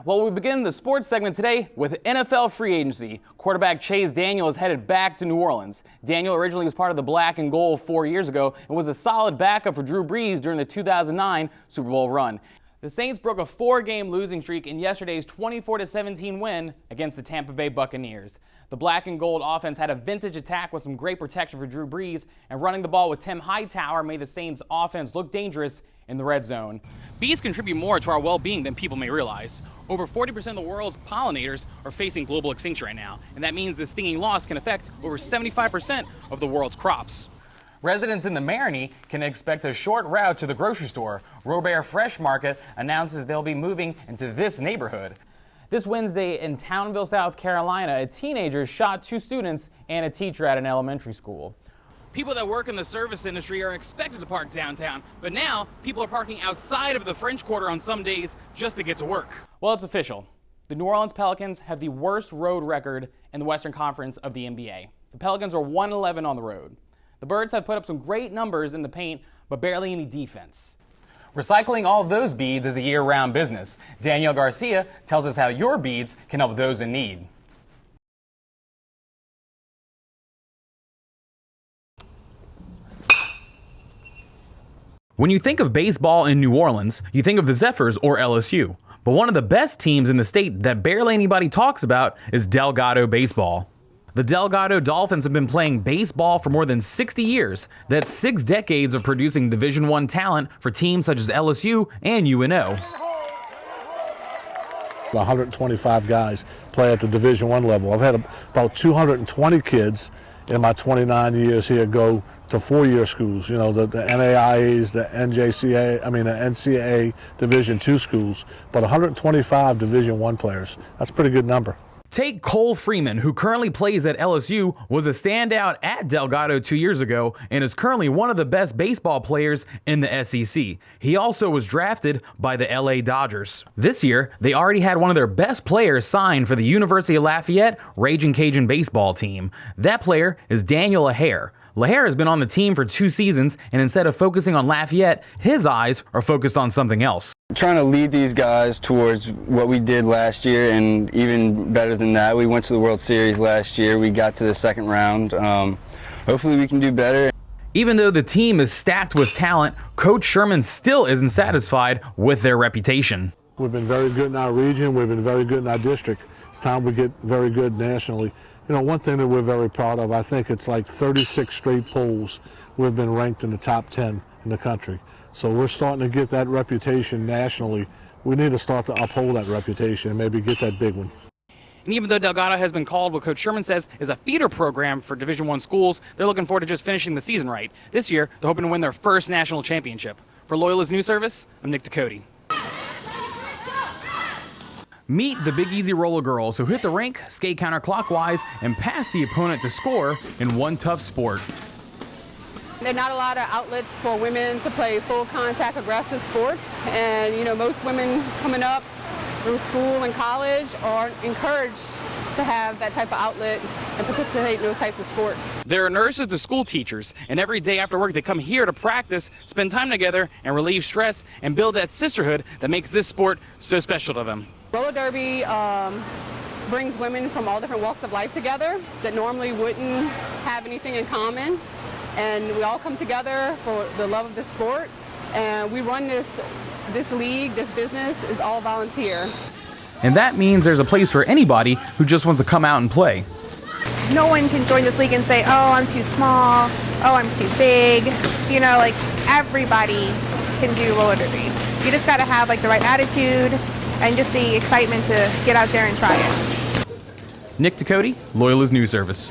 Well, we begin the sports segment today with NFL free agency. Quarterback Chase Daniel is headed back to New Orleans. Daniel originally was part of the black and gold 4 years ago and was a solid backup for Drew Brees during the 2009 Super Bowl run. The Saints broke a 4-game losing streak in yesterday's 24-17 win against the Tampa Bay Buccaneers. The black and gold offense had a vintage attack with some great protection for Drew Brees, and running the ball with Tim Hightower made the Saints offense look dangerous in the red zone. Bees contribute more to our well-being than people may realize. Over 40% of the world's pollinators are facing global extinction right now, and that means the stinging loss can affect over 75% of the world's crops. Residents in the Marigny can expect a short route to the grocery store. Robert Fresh Market announces they'll be moving into this neighborhood. This Wednesday in Townville, South Carolina, a teenager shot 2 students and a teacher at an elementary school. People that work in the service industry are expected to park downtown, but now people are parking outside of the French Quarter on some days just to get to work. Well, it's official. The New Orleans Pelicans have the worst road record in the Western Conference of the NBA. The Pelicans are 1-11 on the road. The Birds have put up some great numbers in the paint, but barely any defense. Recycling all those beads is a year-round business. Daniel Garcia tells us how your beads can help those in need. When you think of baseball in New Orleans, you think of the Zephyrs or LSU. But one of the best teams in the state that barely anybody talks about is Delgado Baseball. The Delgado Dolphins have been playing baseball for more than 60 years. That's 6 decades of producing Division I talent for teams such as LSU and UNO. 125 guys play at the Division I level. I've had about 220 kids in my 29 years here go to 4-year schools, you know, the NAIAs, the NCAA Division II schools, but 125 Division I players. That's a pretty good number. Take Cole Freeman, who currently plays at LSU, was a standout at Delgado 2 years ago and is currently one of the best baseball players in the SEC. He also was drafted by the LA Dodgers. This year, they already had one of their best players signed for the University of Lafayette Ragin' Cajun baseball team. That player is Daniel LaHare. LaHare has been on the team for 2 seasons, and instead of focusing on Lafayette, his eyes are focused on something else. Trying to lead these guys towards what we did last year, and even better than that, we went to the World Series last year. We got to the second round. Hopefully we can do better. Even though the team is stacked with talent, Coach Sherman still isn't satisfied with their reputation. We've been very good in our region. We've been very good in our district. It's time we get very good nationally. You know, one thing that we're very proud of, I think it's like 36 straight polls we've been ranked in the top 10 in the country. So we're starting to get that reputation nationally. We need to start to uphold that reputation and maybe get that big one. And even though Delgado has been called what Coach Sherman says is a feeder program for Division I schools, they're looking forward to just finishing the season right. This year, they're hoping to win their first national championship. For Loyola's News Service, I'm Nick Ducote. Meet the Big Easy Roller Girls, who hit the rink, skate counterclockwise, and pass the opponent to score in one tough sport. There are not a lot of outlets for women to play full contact aggressive sports, and you know, most women coming up through school and college are encouraged to have that type of outlet and participate in those types of sports. There are nurses to school teachers, and every day after work they come here to practice, spend time together, and relieve stress and build that sisterhood that makes this sport so special to them. Roller derby brings women from all different walks of life together that normally wouldn't have anything in common, and we all come together for the love of the sport, and we run this league, this business is all volunteer. And that means there's a place for anybody who just wants to come out and play. No one can join this league and say, oh, I'm too small, oh, I'm too big. You know, like, everybody can do roller derby. You just got to have like the right attitude and just the excitement to get out there and try it. Nick Ducote, Loyola's News Service.